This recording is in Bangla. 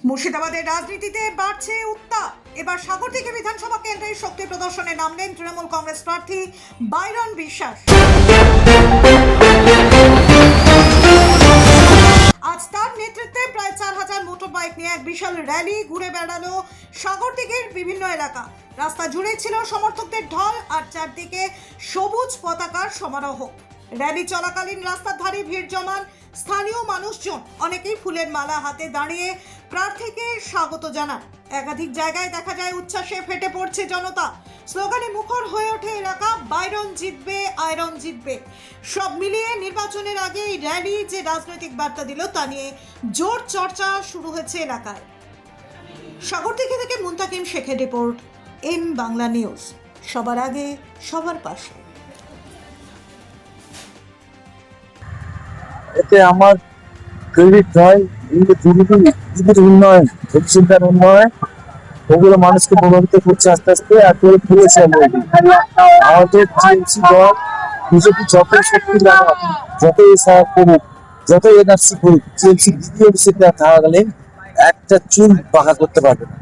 মুর্শিদাবাদের রাজনীতিতে বাড়ছে উত্তাপ। এবার সাগরদিঘি বিধানসভা কেন্দ্রে শক্তি প্রদর্শনে নামলেন তৃণমূল কংগ্রেস প্রার্থী বাইরন বিশ্বাস। আজ তার নেতৃত্বে প্রায় 4000 মোটর বাইক নিয়ে এক বিশাল র্যালি ঘুরে বেড়ালো সাগরদিঘির বিভিন্ন এলাকা। রাস্তা জুড়ে ছিল সমর্থকদের ঢল আর চারদিকে সবুজ পতাকার সমারোহ। র্যালি চলাকালীন রাস্তার ধারে ভিড় জমান স্থানীয় মানুষজন, অনেকেই ফুলের মালা হাতে দাঁড়িয়ে প্রার্থীকে স্বাগত জানান। একাধিক জায়গায় দেখা যায় উচ্ছ্বাসে ফেটে পড়ছে জনতা। স্লোগানে মুখর হয়ে ওঠে এলাকা, বাইরন জিতবে, আয়রন জিতবে। সব মিলিয়ে নির্বাচনের আগে এই র্যালি যে রাজনৈতিক বার্তা দিল তা নিয়ে জোর চর্চা শুরু হয়েছে এলাকায়। সাগরদিঘি থেকে মুন্তাকিম শেখের রিপোর্ট, এন বাংলা নিউজ। সবার আগে, সবার পাশে। এতে আমার ক্রেডিট হয় দিদির উন্নয়ন, ভবিষ্যতের উন্নয়ন, ওগুলো মানুষকে প্রভাবিত করছে আস্তে আস্তে। আর করে ফিরেছে আমাদের টিএমসি দল বিজেপি যতই শক্তি লাগাক, যতই সাহায্য করুক, যতই এনআরসি করুক, টিএমসি দ্বিতীয় অভিষেকে থাকাকালীন একটা চুল বাঁকা করতে পারবে না।